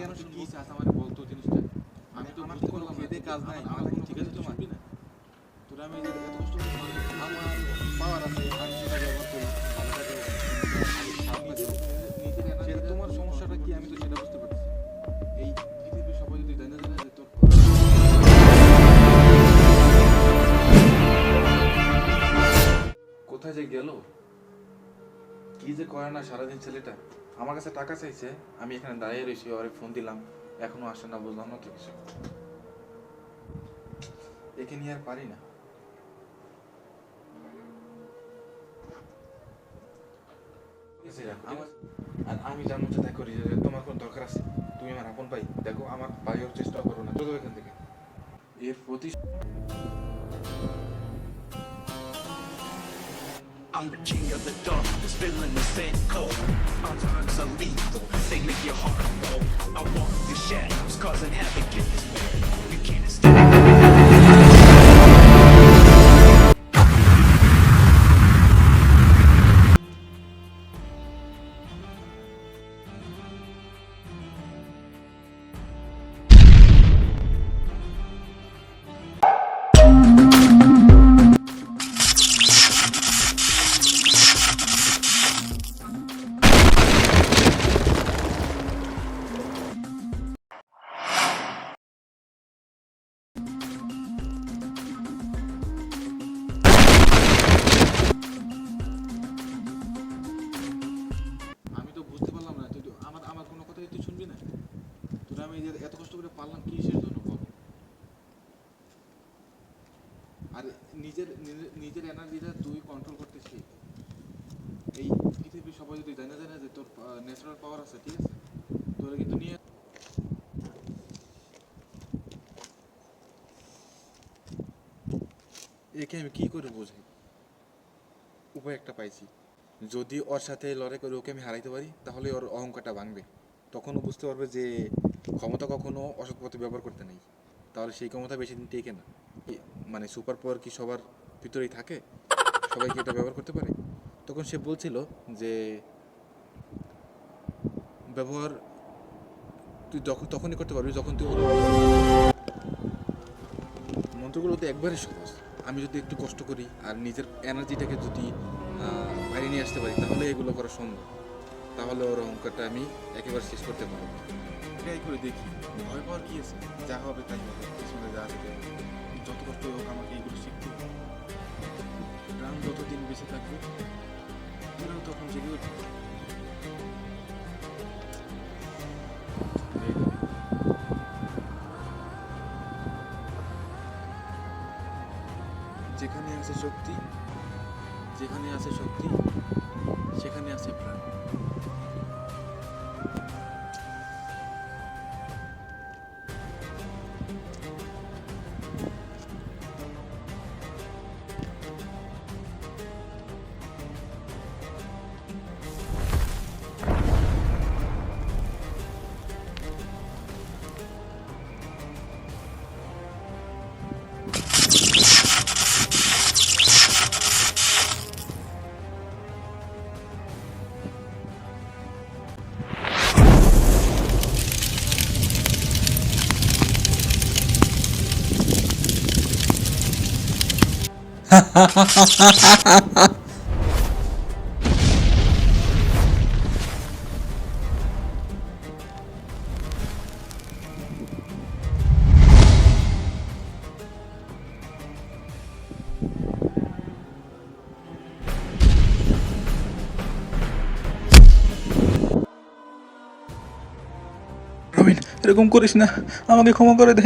কেন কি চাস আমারে বলতো জিনিসটা? আমি তো বুঝতে পারলাম খেতে কাজ নাই, আমার ঠিক আছে তোমার না। তোরা আমি এত কষ্ট করে আমার পাওয়ার আছে, আমি সেটা ব্যবহার করি ভালো কাজে। সেটা তোমার সমস্যাটা কি আমি তো সেটা বুঝতে পারছি। এই পৃথিবীর সবাই যদি জানে যে তোর কোথায় যে গেল, কি যে করে না সারাদিন ছেলেটা। আমার কাছে টাকা চাইছে, আমি এখানে দাঁড়িয়ে রয়েছি, ওরে ফোন দিলাম, এখনো আসে না, বুঝলাম না তো কিছু। একে নিয়ে আর পারি না। আর আমি জানো চেষ্টা করি যে তোমার কোন দরকার আছে, তুমি আমার আপন ভাই, দেখো আমার ভাইয়ের চেষ্টা করো না, চলো এখান থেকে। এর প্রতি I'm the king of the darkness, feeling the same cold. My rhymes are lethal, they make your heart go. I walk the shadows, causing havoc in this world. You can't escape. আমি তো বুঝতে পারলাম না, তুই আমার আমার কোনো কথাই তুই শুনবি না। তোরা আমি যে এত কষ্ট করে পারলাম কিসের জন্য বল? আর নিজের নিজের এনার্জিটা তুই কন্ট্রোল করতে শিখ। এই পৃথিবীর সবাই যদি জানে যে তোর ন্যাচারাল পাওয়ার আছে, ঠিক আছে, তোরা কিন্তু নিয়ে একে আমি কি করে বোঝাই? উপায় একটা পাইছি, যদি ওর সাথে লড়াই করে ওকে আমি হারাইতে পারি, তাহলে ওর অহংকারটা ভাঙবে। তখনও বুঝতে পারবে যে ক্ষমতা কখনো অসৎ পথে ব্যবহার করতে নেই। তাহলে সেই ক্ষমতা বেশি দিন টেকে না। মানে সুপার পাওয়ার কি সবার ভিতরেই থাকে? সবাই কি এটা ব্যবহার করতে পারে? তখন সে বলছিল যে ব্যবহার তুই তখনই করতে পারবি যখন তুই মন্ত্রগুলো তো একবারে সহজ। আমি যদি একটু কষ্ট করি আর নিজের এনার্জিটাকে যদি বাইরে নিয়ে আসতে পারি, তাহলে এগুলো করা সম্ভব। তাহলে ওর অহংকারটা আমি একেবারে শেষ করতে পারবো। এটাই করে দেখি, ভয় পাওয়ার কি আছে, যা হবে তাই হবে, পিছনে যা আসবে। যত কষ্ট হোক আমাকে এগুলো শিখতে হবে। প্রাণ যতদিন বেঁচে থাকবে তোরাও তখন জেগে উঠবে। যেখানে আছে শক্তি, যেখানে আছে শক্তি সেখানে আছে প্রাণ। রবিন, এরকম করিস না, আমাকে ক্ষমা করে দে।